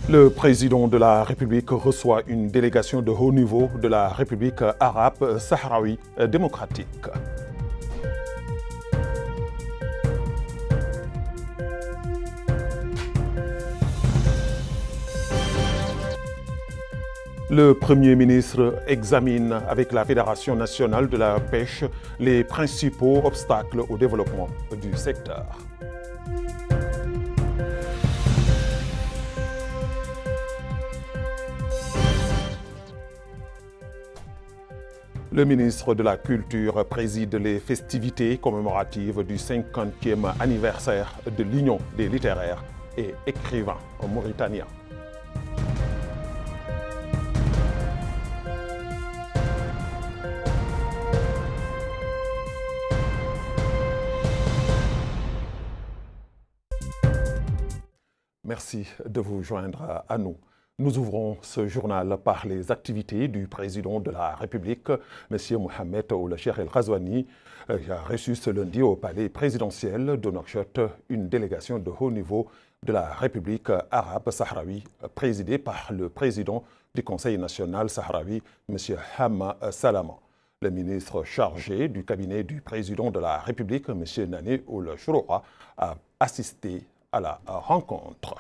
Le président de la République reçoit une délégation de haut niveau de la République arabe sahraoui démocratique. Le Premier ministre examine avec la Fédération nationale de la pêche les principaux obstacles au développement du secteur. Le ministre de la Culture préside les festivités commémoratives du 50e anniversaire de l'Union des littéraires et écrivains mauritaniens. Merci de vous joindre à nous. Nous ouvrons ce journal par les activités du président de la République, M. Mohamed Ould Cheikh El Ghazouani, qui a reçu ce lundi au palais présidentiel de Nouakchott une délégation de haut niveau de la République arabe sahraoui, présidée par le président du Conseil national sahraoui, M. Hamma Salama. Le ministre chargé du cabinet du président de la République, M. Nani Ould Chouroua, a assisté à la rencontre.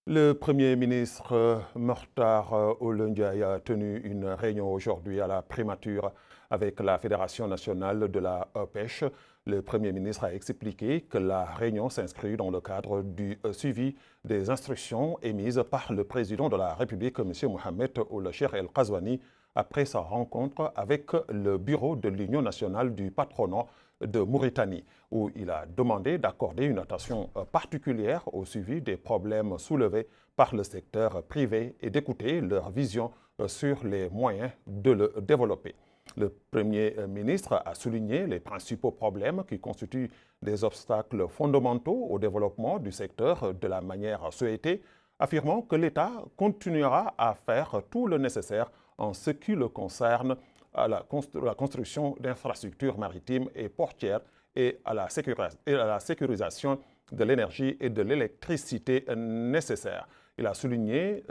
Le Premier ministre Mokhtar Ould Ndiaye a tenu une réunion aujourd'hui à la primature avec la Fédération nationale de la pêche. Le Premier ministre a expliqué que la réunion s'inscrit dans le cadre du suivi des instructions émises par le président de la République, M. Mohamed Ould Cheikh El Ghazouani, après sa rencontre avec le bureau de l'Union nationale du patronat de Mauritanie, où il a demandé d'accorder une attention particulière au suivi des problèmes soulevés par le secteur privé et d'écouter leur vision sur les moyens de le développer. Le Premier ministre a souligné les principaux problèmes qui constituent des obstacles fondamentaux au développement du secteur de la manière souhaitée, affirmant que l'État continuera à faire tout le nécessaire en ce qui le concerne à la construction d'infrastructures maritimes et portières et à la sécurisation de l'énergie et de l'électricité nécessaires. Il a souligné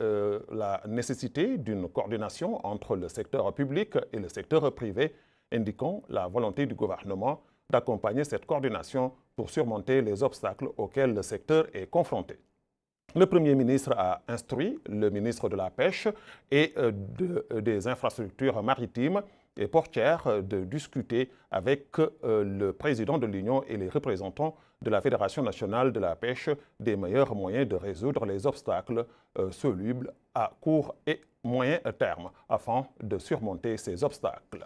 la nécessité d'une coordination entre le secteur public et le secteur privé, indiquant la volonté du gouvernement d'accompagner cette coordination pour surmonter les obstacles auxquels le secteur est confronté. Le Premier ministre a instruit le ministre de la Pêche et des infrastructures maritimes et portières de discuter avec le président de l'Union et les représentants de la Fédération nationale de la pêche des meilleurs moyens de résoudre les obstacles solubles à court et moyen terme afin de surmonter ces obstacles.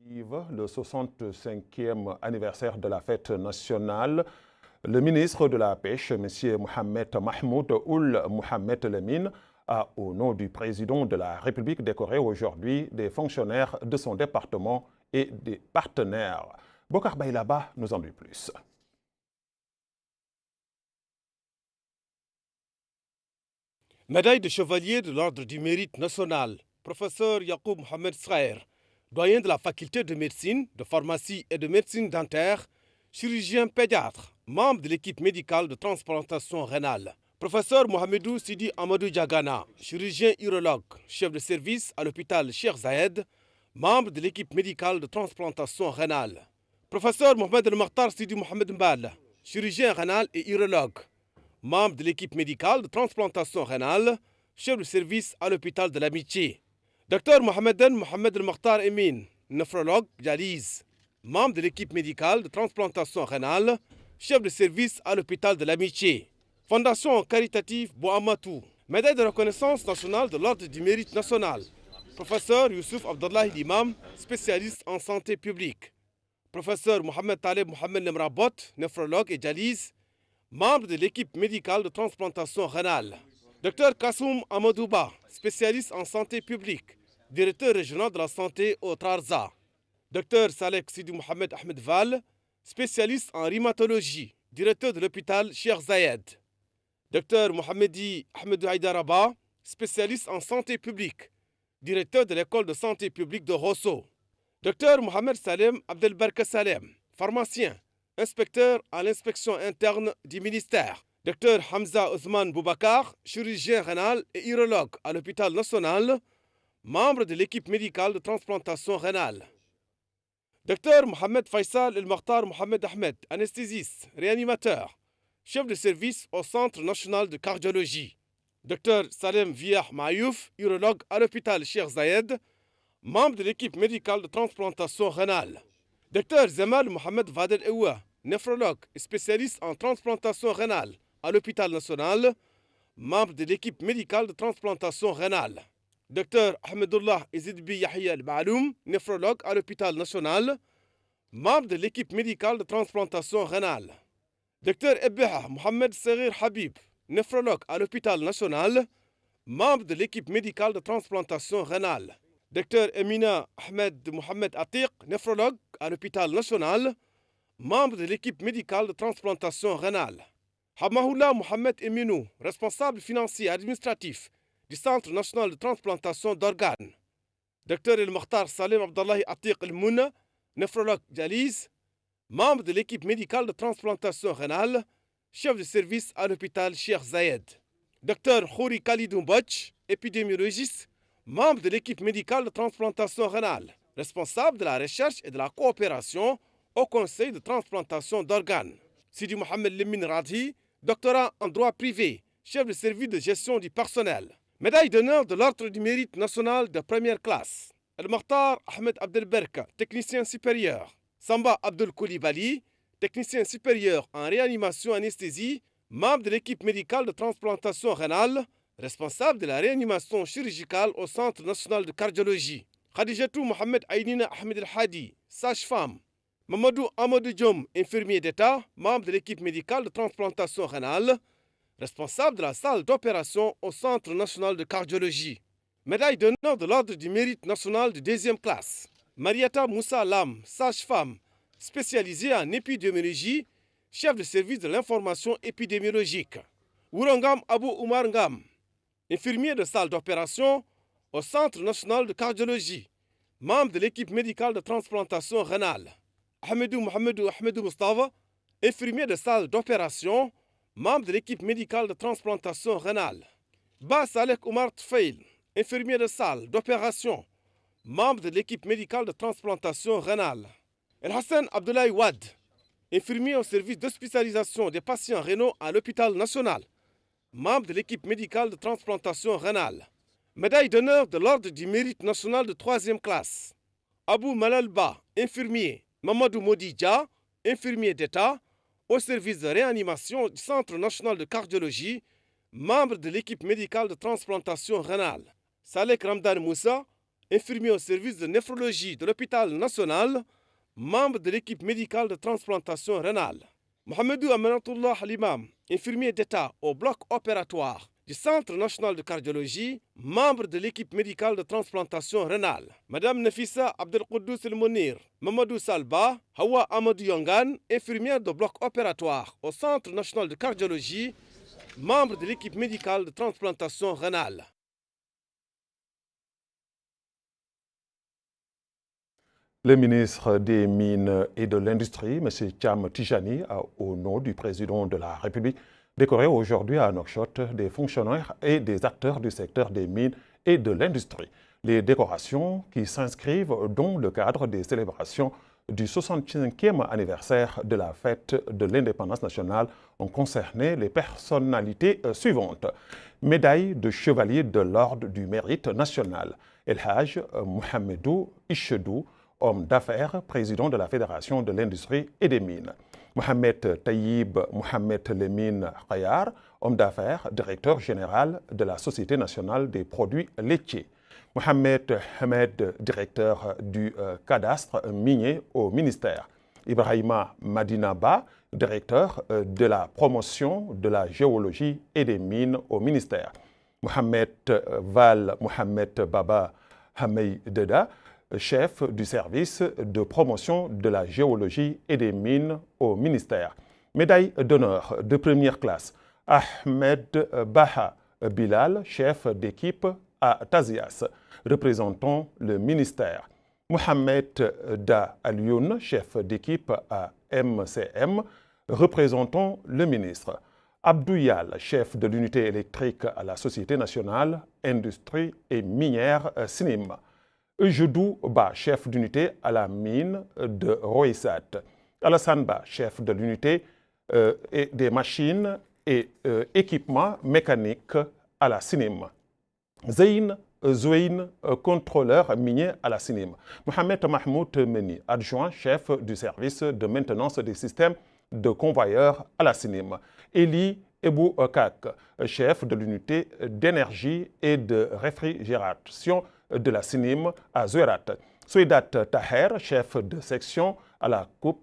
Le 65e anniversaire de la fête nationale, le ministre de la Pêche, M. Mohamed Mahmoud Ould Mohamed Lamine, a, au nom du président de la République, décoré aujourd'hui des fonctionnaires de son département et des partenaires. Bokar Bailaba nous en dit plus. Médaille de chevalier de l'Ordre du Mérite national, professeur Yacoub Mohamed Sraer, doyen de la faculté de médecine, de pharmacie et de médecine dentaire, chirurgien pédiatre, membre de l'équipe médicale de transplantation rénale. Professeur Mohamedou Sidi Amadou Diagana, chirurgien urologue, chef de service à l'hôpital Cheikh Zayed, membre de l'équipe médicale de transplantation rénale. Professeur Mohamed El Makhtar Sidi Mohamed Mbal, chirurgien rénal et urologue, membre de l'équipe médicale de transplantation rénale, chef de service à l'hôpital de l'Amitié. Dr Mohameden Mohamed El Makhtar Emin, nephrologue, dialyse, membre de l'équipe médicale de transplantation rénale, chef de service à l'hôpital de l'Amitié. Fondation caritative Bouamatou, médaille de reconnaissance nationale de l'Ordre du Mérite national. Professeur Youssouf Abdallah Imam, spécialiste en santé publique. Professeur Mohamed Taleb Mohamed Lemrabot, nephrologue et dialyse, membre de l'équipe médicale de transplantation rénale. Dr Kassoum Amadouba, spécialiste en santé publique, directeur régional de la santé au Trarza. Dr Salek Sidi Mohamed Ahmed Val, spécialiste en rhumatologie, directeur de l'hôpital Cheikh Zayed. Dr Mohamedi Ahmed Haïdaraba, spécialiste en santé publique, directeur de l'école de santé publique de Rosso. Dr Mohamed Salem Abdelbarka Salem, pharmacien, inspecteur à l'inspection interne du ministère. Dr Hamza Othman Boubacar, chirurgien rénal et urologue à l'hôpital national, membre de l'équipe médicale de transplantation rénale. Dr Mohamed Faisal El-Mokhtar Mohamed Ahmed, anesthésiste, réanimateur, chef de service au Centre national de cardiologie. Dr Salem Viah Mayouf, urologue à l'hôpital Cheikh Zayed, membre de l'équipe médicale de transplantation rénale. Dr Zemal Mohamed Vadel Ewa, néphrologue et spécialiste en transplantation rénale à l'hôpital national, membre de l'équipe médicale de transplantation rénale. Dr Ahmedullah Izidbi Yahya Al-Baloum, néphrologue à l'hôpital national, membre de l'équipe médicale de transplantation rénale. Dr Ebeha Mohamed Serir Habib, néphrologue à l'hôpital national, membre de l'équipe médicale de transplantation rénale. Dr Emina Ahmed Mohamed Atiq, néphrologue à l'hôpital national, membre de l'équipe médicale de transplantation rénale. Hamahoula Mohamed Eminou, responsable financier et administratif du Centre national de transplantation d'organes. Dr El-Mokhtar Salem Abdallahi Atiq El-Mouna, néphrologue dialyse, membre de l'équipe médicale de transplantation rénale, chef de service à l'hôpital Cheikh Zayed. Dr Khouri Khalidou Mbodj, épidémiologiste, membre de l'équipe médicale de transplantation rénale, responsable de la recherche et de la coopération au Conseil de transplantation d'organes. Sidi Mohamed Lemine Radhi, doctorat en droit privé, chef de service de gestion du personnel. Médaille d'honneur de l'Ordre du mérite national de première classe. El-Mokhtar Ahmed Abdelberka, technicien supérieur. Samba Abdul Koulibaly, technicien supérieur en réanimation anesthésie, membre de l'équipe médicale de transplantation rénale, responsable de la réanimation chirurgicale au Centre national de cardiologie. Khadijatou Mohamed Aynina Ahmed El-Hadi, sage-femme. Mamadou Amadou Diom, infirmier d'État, membre de l'équipe médicale de transplantation rénale, responsable de la salle d'opération au Centre national de cardiologie. Médaille d'honneur de l'Ordre du mérite national de deuxième classe. Mariata Moussa Lam, sage-femme, spécialisée en épidémiologie, chef de service de l'information épidémiologique. Wurangam Abou Oumar Ngam, infirmier de salle d'opération au Centre national de cardiologie, membre de l'équipe médicale de transplantation rénale. Ahmedou Mohamedou Ahmedou Mustafa, infirmier de salle d'opération, membre de l'équipe médicale de transplantation rénale. Ba Salek Oumar Tfail, infirmier de salle d'opération, membre de l'équipe médicale de transplantation rénale. El Hassan Abdoulaye Wad, infirmier au service d'hospitalisation des patients rénaux à l'hôpital national, membre de l'équipe médicale de transplantation rénale. Médaille d'honneur de l'Ordre du mérite national de troisième classe. Abou Malalba, infirmier. Mamadou Modidja, infirmier d'État, au service de réanimation du Centre national de cardiologie, membre de l'équipe médicale de transplantation rénale. Salek Ramdan Moussa, infirmier au service de néphrologie de l'hôpital national, membre de l'équipe médicale de transplantation rénale. Mohamedou Amanatullah Halimam, infirmier d'État au bloc opératoire du Centre national de cardiologie, membre de l'équipe médicale de transplantation rénale. Madame Nafissa Abdelkoudous El-Mounir, Mamadou Salba, Hawa Amadou Yongan, infirmière de bloc opératoire au Centre national de cardiologie, membre de l'équipe médicale de transplantation rénale. Le ministre des Mines et de l'Industrie, M. Thiam Tijani, a, au nom du président de la République, décoré aujourd'hui à Nouakchott des fonctionnaires et des acteurs du secteur des mines et de l'industrie. Les décorations qui s'inscrivent dans le cadre des célébrations du 65e anniversaire de la fête de l'indépendance nationale ont concerné les personnalités suivantes. Médaille de chevalier de l'Ordre du mérite national. El Haj Mohamedou Ichedou, homme d'affaires, président de la Fédération de l'industrie et des mines. Mohamed Taïb Mohamed Lemine Khayar, homme d'affaires, directeur général de la Société nationale des produits laitiers. Mohamed Hamed, directeur du cadastre minier au ministère. Ibrahima Madinaba, directeur de la promotion de la géologie et des mines au ministère. Mohamed Val Mohamed Baba Hamey Deda, chef du service de promotion de la géologie et des mines au ministère. Médaille d'honneur de première classe. Ahmed Baha, Bilal, chef d'équipe à Tazias, représentant le ministère. Mohamed Da Alioun, chef d'équipe à MCM, représentant le ministre. Abdouyal, chef de l'unité électrique à la Société nationale, industrie et minière SNIM. Ejedou Ba, chef d'unité à la mine de Roissat. Alassane Ba, chef de l'unité des machines et équipements mécaniques à la SNIM. Zeyn Zouine, contrôleur minier à la SNIM. Mohamed Mahmoud Meni, adjoint chef du service de maintenance des systèmes de convoyeurs à la SNIM. Eli Ebou Kak, chef de l'unité d'énergie et de réfrigération de la SNIM à Zouerat. Souidat Taher, chef de section à la coupe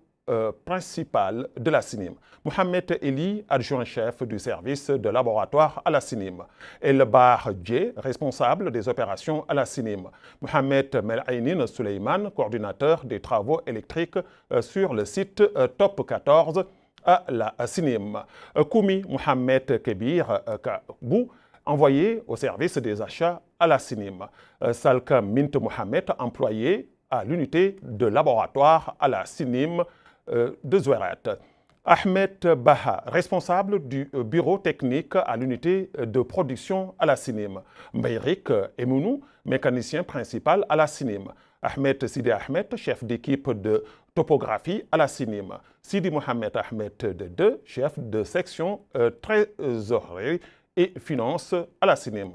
principale de la SNIM. Mohamed Eli, adjoint chef du service de laboratoire à la SNIM. Elbar Dje, responsable des opérations à la SNIM. Mohamed Melainin Suleiman, coordinateur des travaux électriques sur le site Top 14 à la SNIM. Koumi Mohamed Kebir Kabou, envoyé au service des achats à la SNIM. Salka Mint Mohamed, employé à l'unité de laboratoire à la SNIM de Zouerat. Ahmed Baha, responsable du bureau technique à l'unité de production à la SNIM. Mbayrik Emounou, mécanicien principal à la SNIM. Ahmed Sidi Ahmed, chef d'équipe de topographie à la SNIM. Sidi Mohamed Ahmed II, chef de section trésorerie et finances à la SNIM.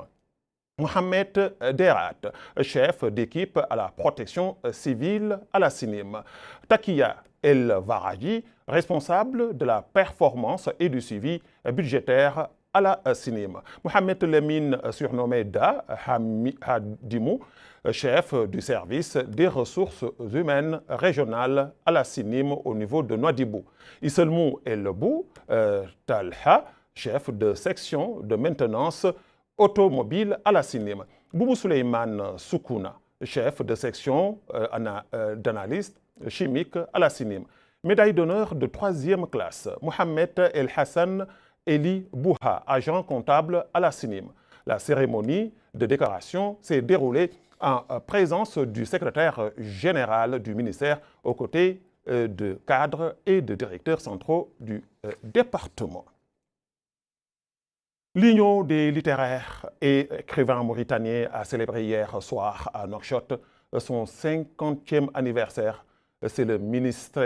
Mohamed Derat, chef d'équipe à la protection civile à la SNIM. Takia El Varaji, responsable de la performance et du suivi budgétaire à la SNIM. Mohamed Lemine, surnommé Da Hadimou, chef du service des ressources humaines régionales à la SNIM au niveau de Nouadhibou. Iselmou Elbou Talha, chef de section de maintenance automobile à la SNIM. Boubou Suleiman Soukouna, chef de section d'analyse chimique à la SNIM. Médaille d'honneur de 3e classe, Mohamed El Hassan Eli Bouha, agent comptable à la SNIM. La cérémonie de décoration s'est déroulée en présence du secrétaire général du ministère aux côtés de cadres et de directeurs centraux du département. L'Union des littéraires et écrivains mauritaniens a célébré hier soir à Nouakchott son 50e anniversaire. C'est le ministre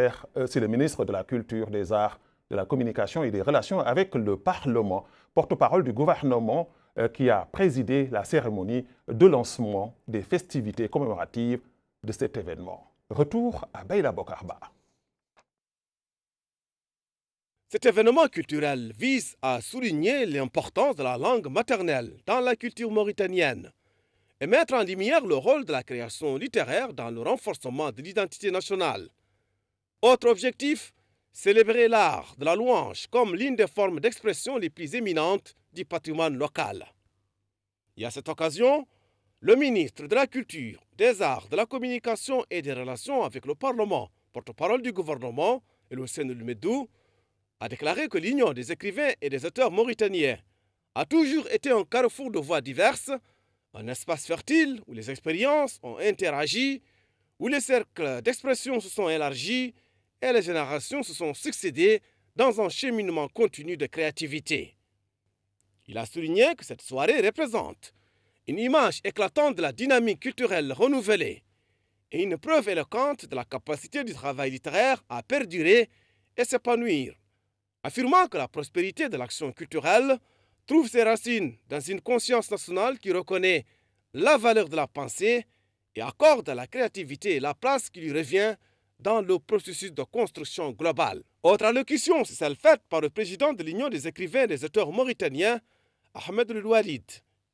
de la Culture, des Arts, de la Communication et des Relations avec le Parlement, porte-parole du gouvernement, qui a présidé la cérémonie de lancement des festivités commémoratives de cet événement. Retour à Baïla Bokarba. Cet événement culturel vise à souligner l'importance de la langue maternelle dans la culture mauritanienne et mettre en lumière le rôle de la création littéraire dans le renforcement de l'identité nationale. Autre objectif, célébrer l'art de la louange comme l'une des formes d'expression les plus éminentes du patrimoine local. Et à cette occasion, le ministre de la Culture, des Arts, de la Communication et des Relations avec le Parlement, porte-parole du gouvernement, El-Hussein El-Meddou, a déclaré que l'Union des écrivains et des auteurs mauritaniens a toujours été un carrefour de voix diverses, un espace fertile où les expériences ont interagi, où les cercles d'expression se sont élargis et les générations se sont succédées dans un cheminement continu de créativité. Il a souligné que cette soirée représente une image éclatante de la dynamique culturelle renouvelée et une preuve éloquente de la capacité du travail littéraire à perdurer et s'épanouir, affirmant que la prospérité de l'action culturelle trouve ses racines dans une conscience nationale qui reconnaît la valeur de la pensée et accorde à la créativité la place qui lui revient dans le processus de construction globale. Autre allocution, c'est celle faite par le président de l'Union des écrivains et des auteurs mauritaniens, Ahmed El Oualid,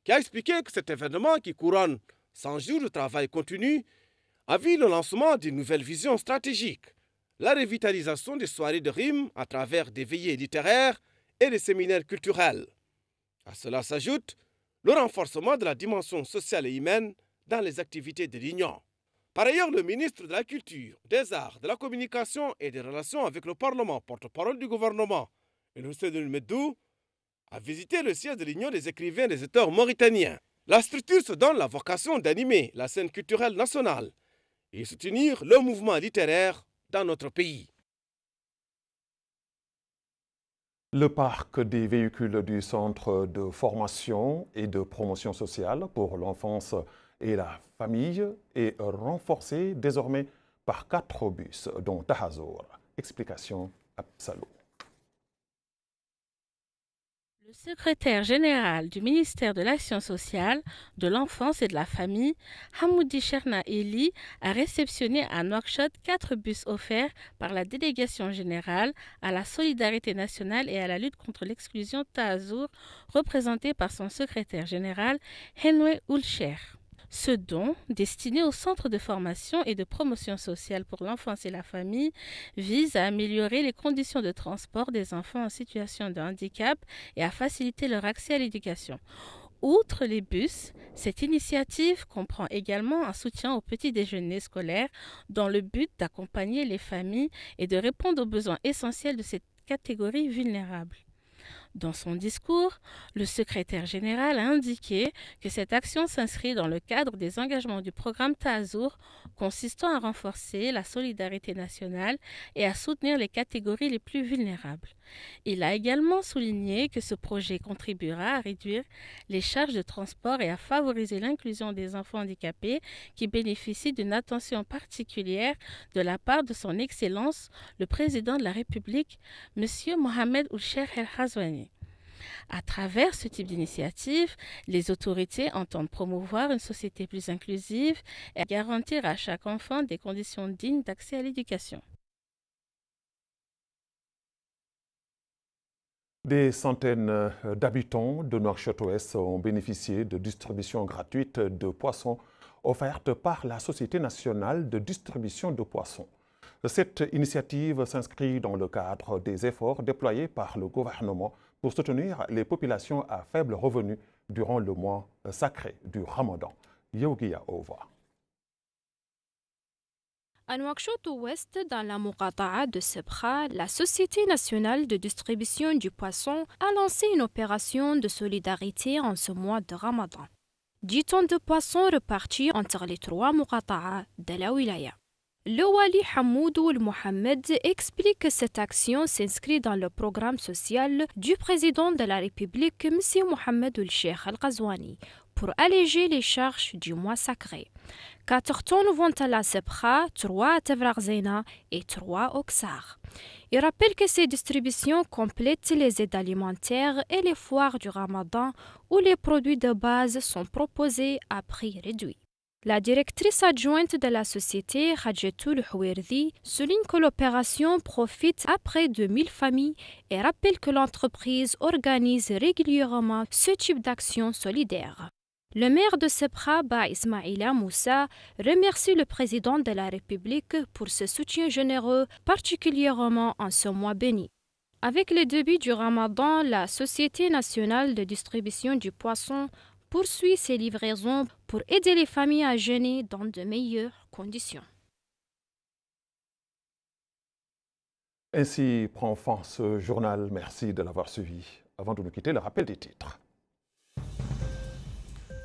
qui a expliqué que cet événement qui couronne 100 jours de travail continu a vu le lancement d'une nouvelle vision stratégique, la revitalisation des soirées de rimes à travers des veillées littéraires et des séminaires culturels. À cela s'ajoute le renforcement de la dimension sociale et humaine dans les activités de l'Union. Par ailleurs, le ministre de la Culture, des Arts, de la Communication et des Relations avec le Parlement, porte-parole du gouvernement, El-Hussein El-Meddou, a visité le siège de l'Union des écrivains et des auteurs mauritaniens. La structure se donne la vocation d'animer la scène culturelle nationale et soutenir le mouvement littéraire dans notre pays. Le parc des véhicules du Centre de formation et de promotion sociale pour l'enfance et la famille est renforcé désormais par 4 bus, dont Tahazour. Explication Absalou. Le secrétaire général du ministère de l'Action sociale, de l'enfance et de la famille, Hamoudi Cherna Eli, a réceptionné à Nouakchott 4 bus offerts par la délégation générale à la solidarité nationale et à la lutte contre l'exclusion Tahazour, représentée par son secrétaire général, Henwe Oulcher. Ce don, destiné au Centre de formation et de promotion sociale pour l'enfance et la famille, vise à améliorer les conditions de transport des enfants en situation de handicap et à faciliter leur accès à l'éducation. Outre les bus, cette initiative comprend également un soutien au petit déjeuner scolaire dans le but d'accompagner les familles et de répondre aux besoins essentiels de cette catégorie vulnérable. Dans son discours, le secrétaire général a indiqué que cette action s'inscrit dans le cadre des engagements du programme Tahazour consistant à renforcer la solidarité nationale et à soutenir les catégories les plus vulnérables. Il a également souligné que ce projet contribuera à réduire les charges de transport et à favoriser l'inclusion des enfants handicapés qui bénéficient d'une attention particulière de la part de son Excellence, le Président de la République, M. Mohamed Oulcher El Ghazouani. À travers ce type d'initiative, les autorités entendent promouvoir une société plus inclusive et garantir à chaque enfant des conditions dignes d'accès à l'éducation. Des centaines d'habitants de Nouakchott-Ouest ont bénéficié de distributions gratuites de poissons offertes par la Société nationale de distribution de poissons. Cette initiative s'inscrit dans le cadre des efforts déployés par le gouvernement pour soutenir les populations à faible revenu durant le mois sacré du Ramadan. Yeouguia Ova. À Nouakchott-Ouest, dans la Muqata'a de Sebkha, la Société nationale de distribution du poisson a lancé une opération de solidarité en ce mois de Ramadan. 10 tonnes de poissons reparties entre les 3 Muqata'a de la wilaya. Le Wali Hamoud Ould Mohamed explique que cette action s'inscrit dans le programme social du président de la République, M. Mohamed Oulcher El Ghazouani, pour alléger les charges du mois sacré. 4 tonnes vont à la Sebkha, 3 à Tevraghzena et 3 au Ksar. Il rappelle que ces distributions complètent les aides alimentaires et les foires du Ramadan où les produits de base sont proposés à prix réduit. La directrice adjointe de la société, Hadjetou Houerdi, souligne que l'opération profite à près de 1000 familles et rappelle que l'entreprise organise régulièrement ce type d'action solidaire. Le maire de Sebkha, Ba Ismaïla Moussa, remercie le président de la République pour ce soutien généreux, particulièrement en ce mois béni. Avec le début du Ramadan, la Société nationale de distribution du poisson poursuit ses livraisons pour aider les familles à jeûner dans de meilleures conditions. Ainsi prend fin ce journal. Merci de l'avoir suivi. Avant de nous quitter, le rappel des titres.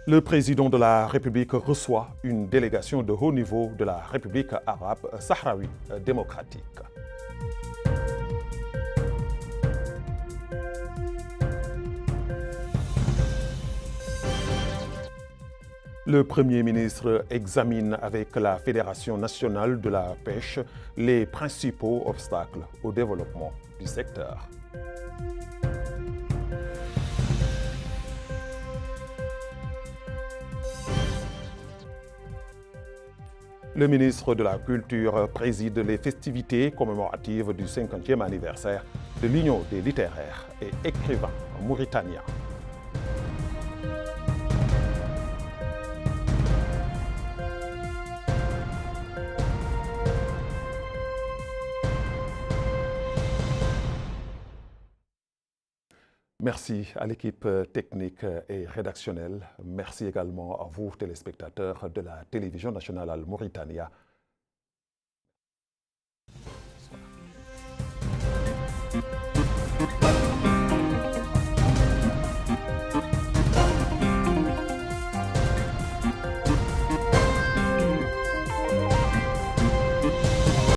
Le président de la République reçoit une délégation de haut niveau de la République arabe sahraoui démocratique. Le Premier ministre examine avec la Fédération nationale de la pêche les principaux obstacles au développement du secteur. Le ministre de la Culture préside les festivités commémoratives du 50e anniversaire de l'Union des littéraires et écrivains mauritaniens. Merci à l'équipe technique et rédactionnelle. Merci également à vous, téléspectateurs de la télévision nationale Al Mauritania.